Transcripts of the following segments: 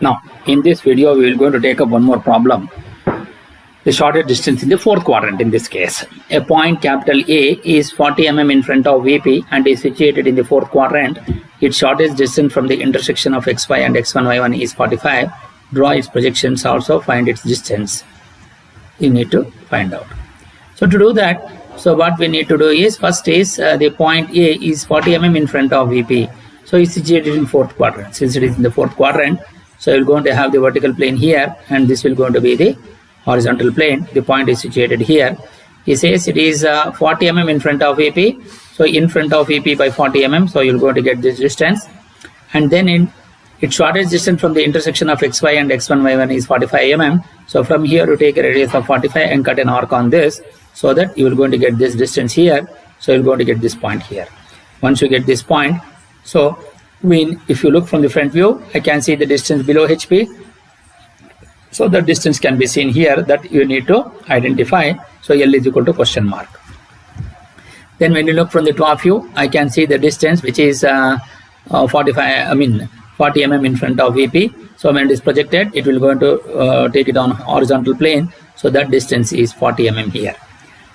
Now, in this video, we will going to take up one more problem. The shortest distance in the fourth quadrant in this case. A point capital A is 40 mm in front of VP and is situated in the fourth quadrant. Its shortest distance from the intersection of XY and X1, Y1 is 45. Draw its projections, also find its distance. You need to find out. So to do that, so what we need to do is, first is the point A is 40 mm in front of VP. So it's situated in fourth quadrant. Since it is in the fourth quadrant, so you're going to have the vertical plane here, and this will going to be the horizontal plane. The point is situated here. He says it is 40 mm in front of VP. So in front of VP by 40 mm, so you're going to get this distance. And then in its shortest distance from the intersection of XY and X1, Y1 is 45 mm. So from here you take a radius of 45 and cut an arc on this, so that you will going to get this distance here. So you're going to get this point here. Once you get this point, so if you look from the front view, I can see the distance below HP. So the distance can be seen here, that you need to identify. So L is equal to question mark. Then when you look from the top view, I can see the distance, which is 40 mm in front of VP. So when it is projected, it will going to take it on horizontal plane. So that distance is 40 mm here.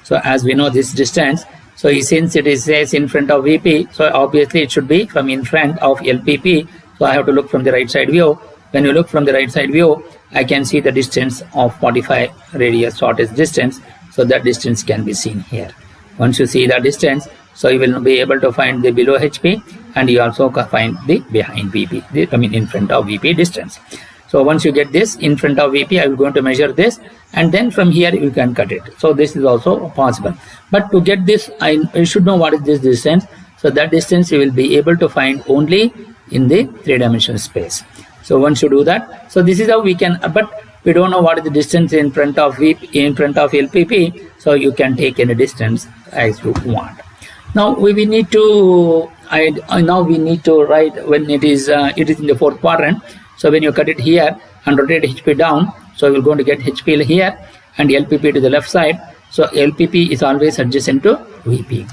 So as we know this distance, so since it is says in front of VP, so obviously it should be from in front of LPP. So I have to look from the right side view. When you look from the right side view, I can see the distance of 45 radius shortest distance. So that distance can be seen here. Once you see that distance, so you will be able to find the below HP, and you also can find the behind VP, in front of VP distance. So once you get this in front of VP, I will going to measure this, and then from here you can cut it. So this is also possible. But to get this, I should know what is this distance. So that distance you will be able to find only in the three-dimensional space. So once you do that, so this is how we can, but we don't know what is the distance in front of VP, in front of LPP. So you can take any distance as you want. Now we need to, now we need to write when it is in the fourth quadrant. So when you cut it here and rotate HP down, so you're going to get HP here and LPP to the left side. So LPP is always adjacent to VP.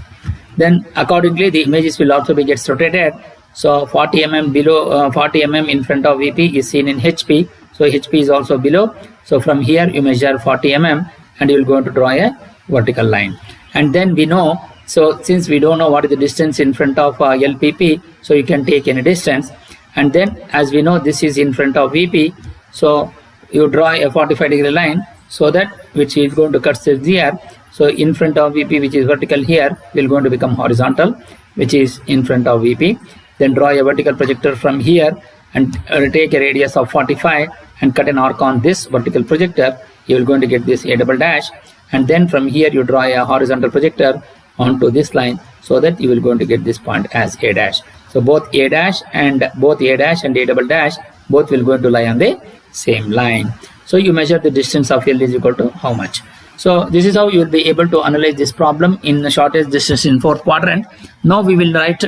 Then accordingly, the images will also be gets rotated. So 40 mm below, 40 mm in front of VP is seen in HP. So HP is also below. So from here you measure 40 mm and you will going to draw a vertical line. And then we know, so since we don't know what is the distance in front of LPP, so you can take any distance. And then as we know this is in front of VP, so you draw a 45-degree line, so that which is going to cut this here. So in front of VP, which is vertical here, will going to become horizontal, which is in front of VP. Then draw a vertical projector from here and take a radius of 45 and cut an arc on this vertical projector. You will going to get this A double dash, and then from here you draw a horizontal projector onto this line, so that you will going to get this point as A dash. So both A dash and A double dash, both will going to lie on the same line. So you measure the distance of L is equal to how much. So this is how you will be able to analyze this problem in the shortest distance in fourth quadrant. Now we will write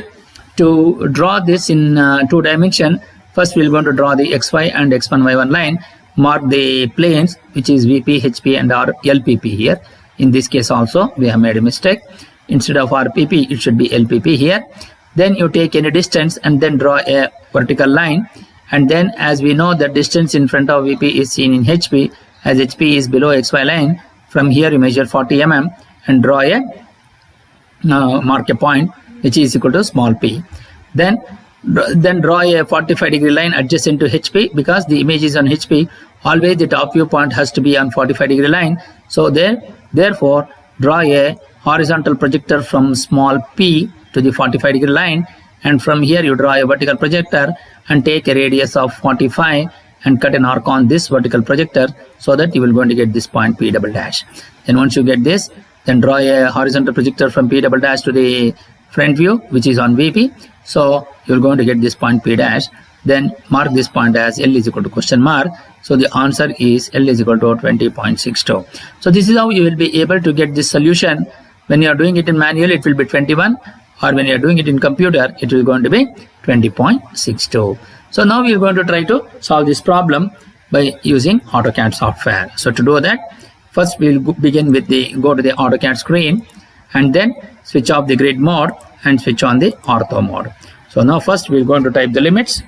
to draw this in two dimension. First we are going to draw the XY and X1, Y1 line. Mark the planes, which is VP, HP and our LPP here. In this case also we have made a mistake. Instead of RPP, it should be LPP here. Then you take any distance and then draw a vertical line. And then as we know the distance in front of VP is seen in HP, as HP is below XY line. From here you measure 40 mm and draw a mark a point which is equal to small p. Then draw a 45-degree line adjacent to HP, because the image is on HP. Always the top view point has to be on 45-degree line. So therefore draw a horizontal projector from small p to the 45-degree line, and from here you draw a vertical projector and take a radius of 45 and cut an arc on this vertical projector, so that you will going to get this point P double dash. Then once you get this, then draw a horizontal projector from P double dash to the front view, which is on VP. So you're going to get this point P dash. Then mark this point as L is equal to question mark. So the answer is L is equal to 20.62. So this is how you will be able to get this solution. When you are doing it in manual, it will be 21, or when you are doing it in computer, it will going to be 20.62. So now we are going to try to solve this problem by using AutoCAD software. So to do that, first we will begin with go to the AutoCAD screen, and then switch off the grid mode and switch on the ortho mode. So now first we are going to type the limits.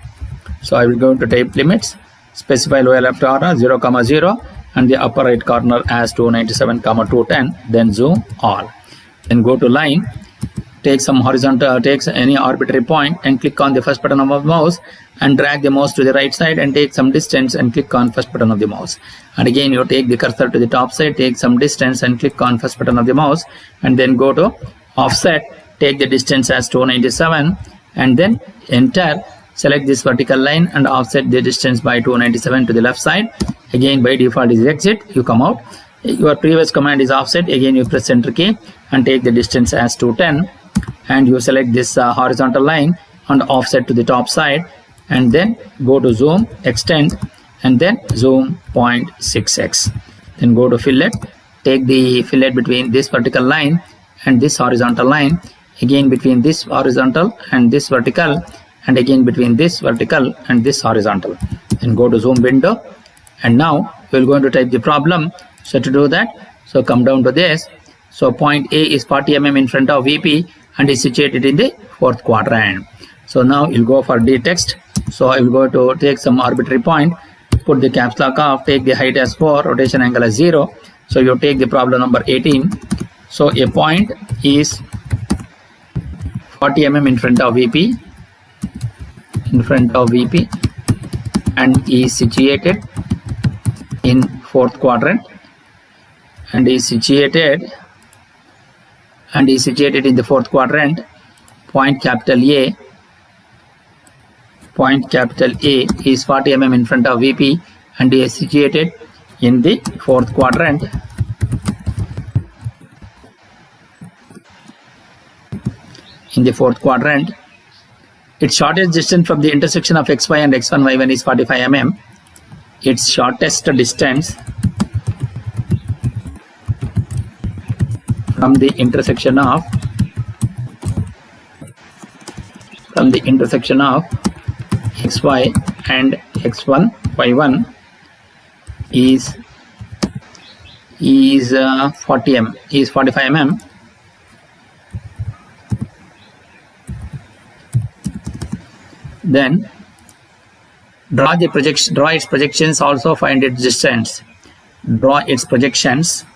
So I will go to type limits, specify lower left corner 0, 0 and the upper right corner as 297, 210, then zoom all. Then go to line, take some horizontal, takes any arbitrary point and click on the first button of the mouse and drag the mouse to the right side and take some distance and click on first button of the mouse. And again you take the cursor to the top side, take some distance and click on first button of the mouse and then go to offset, take the distance as 297 and then enter. Select this vertical line and offset the distance by 297 to the left side. Again by default is exit, you come out. Your previous command is offset, again you press enter key and take the distance as 210 and you select this horizontal line and offset to the top side and then go to zoom, extend and then zoom 0.6x. Then go to fillet, take the fillet between this vertical line and this horizontal line, again between this horizontal and this vertical and again between this vertical and this horizontal. Then go to zoom window and now we're going to type the problem. So to do that, so come down to this. So point A is 40 mm in front of VP and is situated in the fourth quadrant. So now you'll go for D text. So I will go to take some arbitrary point, put the caps lock off, take the height as 4, rotation angle as 0. So you take the problem number 18. So a point is 40 mm in front of VP, and is situated in fourth quadrant and is situated in the fourth quadrant. Point capital A is 40 mm in front of VP and is situated in the fourth quadrant. Its shortest distance from the intersection of xy and x1y1 is 45 mm. Its shortest distance from the intersection of xy and x1y1 is 45 mm. Then draw its projections, also find its distance. Draw its projections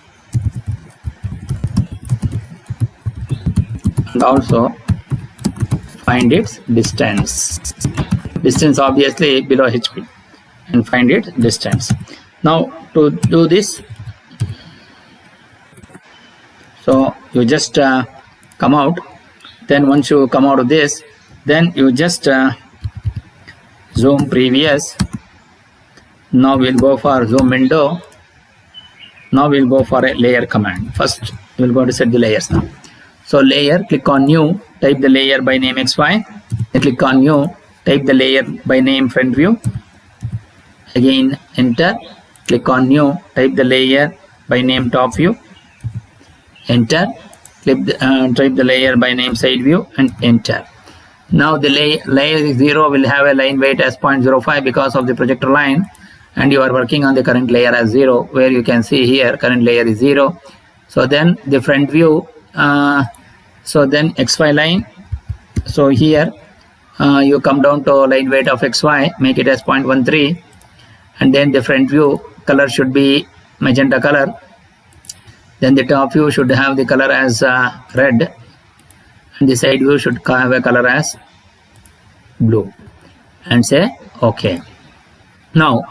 and also find its distance. Distance obviously below HP and find its distance. Now to do this, so you just come out. Then once you come out of this, then you just zoom previous. Now we'll go for zoom window. Now we'll go for a layer command. First we'll go to set the layers now. So layer, click on new, type the layer by name XY. Then click on new, type the layer by name front view. Again enter, click on new, type the layer by name top view. Enter, type the layer by name side view and enter. Now the layer 0 will have a line weight as 0.05 because of the projector line, and you are working on the current layer as 0, where you can see here current layer is 0. So then the front view, so then XY line, so here you come down to line weight of XY, make it as 0.13, and then the front view color should be magenta color. Then the top view should have the color as red, and the side view should have a color as blue, and say OK. Now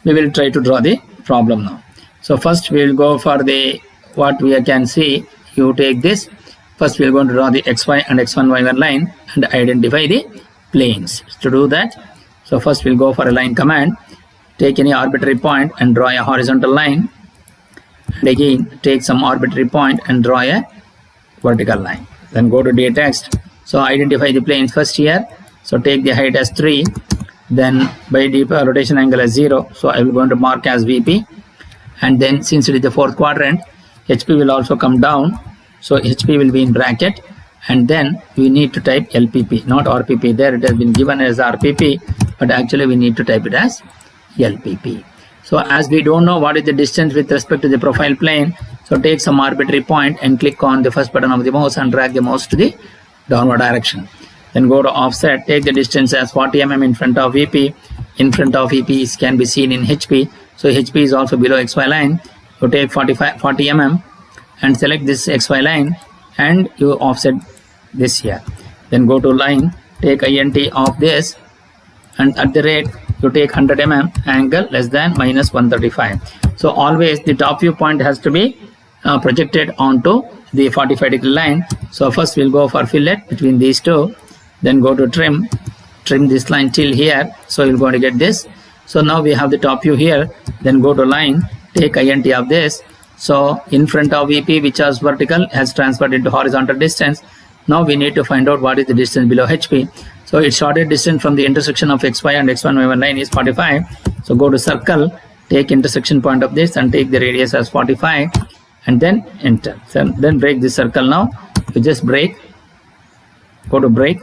we will try to draw the problem now. So first we will go for the what we can see. You take this. First we are going to draw the XY and X1Y1 line and identify the planes. To do that, so first we'll go for a line command. Take any arbitrary point and draw a horizontal line, and again take some arbitrary point and draw a vertical line. Then go to D text. So identify the planes first here. So take the height as 3. Then by default rotation angle as 0. So I will going to mark as VP. And then since it is the fourth quadrant, HP will also come down. So HP will be in bracket. And then we need to type LPP, not RPP. There it has been given as RPP, but actually we need to type it as LPP. So as we don't know what is the distance with respect to the profile plane, so take some arbitrary point and click on the first button of the mouse and drag the mouse to the downward direction. Then go to offset, take the distance as 40 mm in front of VP in front of EP can be seen in HP. So HP is also below XY line. You take 40 mm and select this XY line and you offset this here. Then go to line, take INT of this, and at the rate you take 100 mm angle less than minus 135. So always the top view point has to be projected onto the 45 degree line. So first we'll go for fillet between these two, then go to trim this line till here. So you're going to get this. So now we have the top view here. Then go to line, take INT of this. So in front of EP, which was vertical, has transferred into horizontal distance. Now we need to find out what is the distance below HP. So its shortest distance from the intersection of XY and X1 Y1 line is 45. So go to circle, take intersection point of this and take the radius as 45 and then enter. So then break this circle. Now you just break, go to break,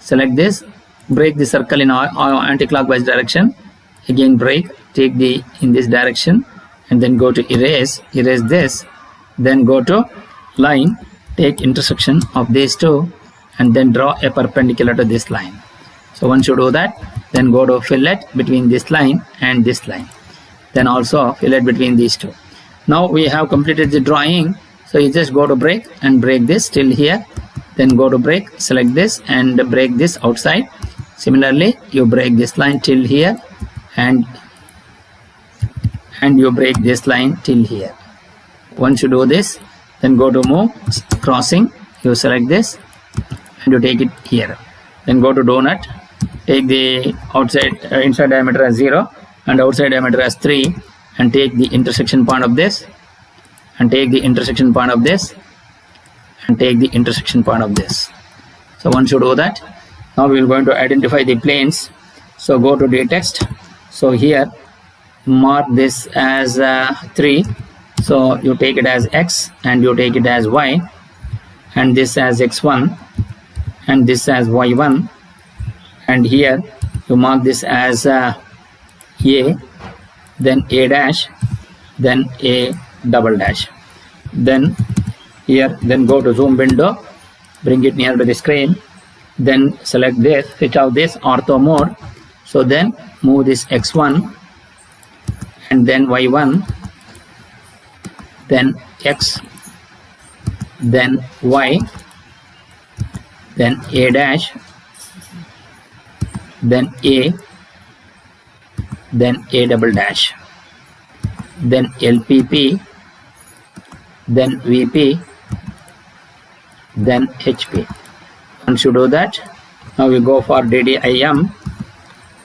select this, break the circle in anti-clockwise direction, again break, take the in this direction and then go to erase this, then go to line, take intersection of these two and then draw a perpendicular to this line. So once you do that, then go to fillet between this line and this line, then also fillet between these two. Now we have completed the drawing. So you just go to break and break this till here, then go to break, select this and break this outside. Similarly you break this line till here and you break this line till here. Once you do this, then go to move crossing, you select this and you take it here. Then go to donut, take the outside inside diameter as 0 and outside diameter as 3 and take the intersection point of this and take the intersection point of this and take the intersection point of this. So once you do that, now we are going to identify the planes. So go to the text. So here mark this as 3. So you take it as X and you take it as Y and this as X1 and this as Y1 and here you mark this as A, then A dash, then A double dash. Then here, then go to zoom window, bring it near to the screen, then select this, switch out this ortho mode. So then move this X1 and then Y1, then X, then Y, then A dash, then A, then A double dash, then LPP, then VP, then HP. Once you do that, now we go for DDIM,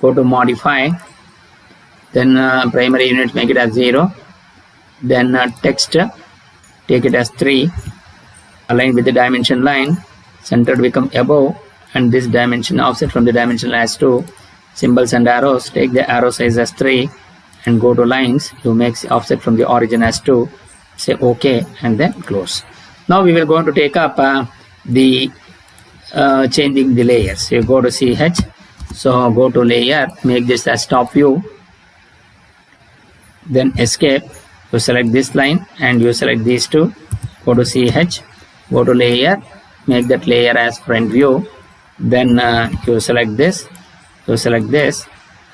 go to modify, then primary unit make it as 0, then text take it as 3, align with the dimension line, centered become above and this dimension offset from the dimension as 2, symbols and arrows, take the arrow size as 3 and go to lines, you make the offset from the origin as 2, say OK and then close. Now we will going to take up the changing the layers. You go to CH, so go to layer, make this as top view, then escape, you select this line and you select these two, go to CH, go to layer, make that layer as front view, then you select this, you select this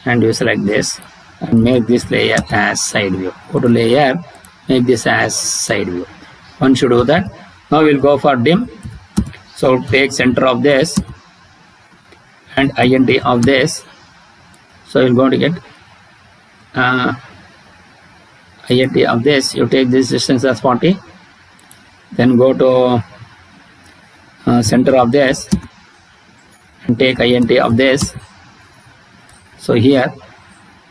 and you select this and make this layer as side view. Go to layer, make this as side view. Once you do that, now we'll go for dim. So take center of this and INT of this. So you're going to get INT of this. You take this distance as 40. Then go to center of this and take INT of this. So here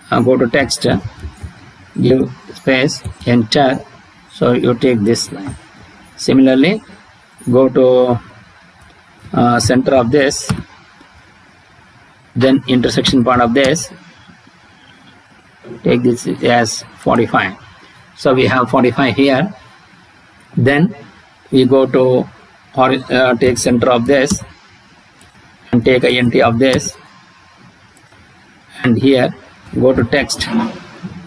go to text, give space, enter. So you take this line. Similarly, go to center of this, then intersection point of this, take this as 45. So we have 45 here. Then we go to take center of this and take INT of this, and here go to text,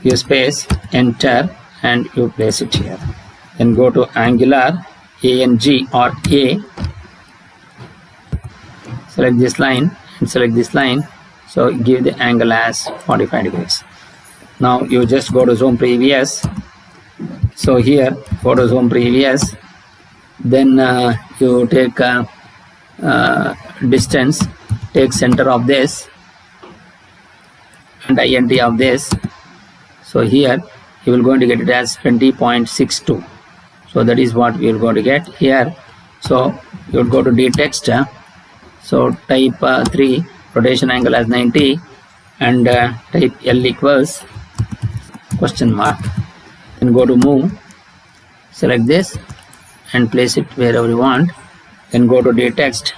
give space, enter and you place it here. Then go to angular, ANG or A, select this line and select this line So give the angle as 45 degrees. Now you just go to zoom previous. So here go to zoom previous. Then you take distance, take center of this and int of this. So here you will going to get it as 20.62. So that is what we are going to get here. So you would go to D text. So type 3 rotation angle as 90 and type L equals question mark. Then go to move, select this and place it wherever you want. Then go to D text,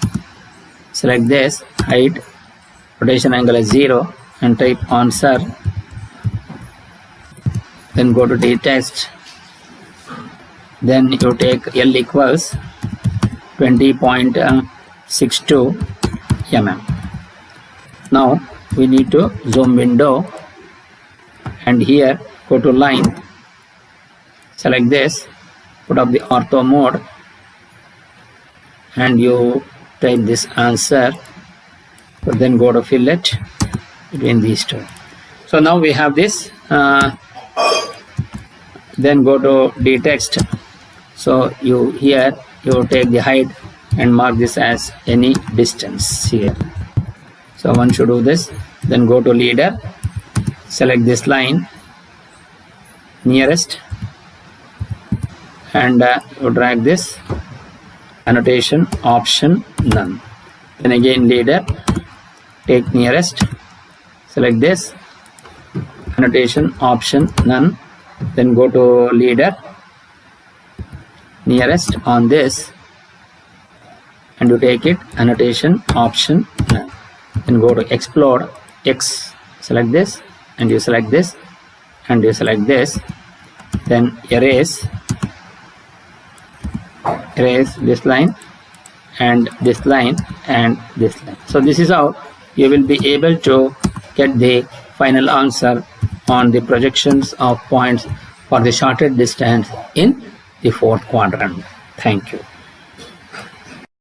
select this, height, rotation angle as 0 and type answer. Then go to D text. Then you take L equals 20.62 mm. Now we need to zoom window and here go to line, select this, put up the ortho mode and you type this answer, but then go to fillet between these two. So now we have this. Then go to D text. So you here you take the height and mark this as any distance here. So one should do this. Then go to leader, select this line, nearest, and you drag this, annotation option none. Then again leader, take nearest, select this, annotation option none. Then go to leader, nearest on this and you take it, annotation option none. Then go to explode, X, select this and you select this and you select this. Then erase this line and this line and this line. So this is how you will be able to get the final answer on the projections of points for the shorted distance in the fourth quadrant. Thank you.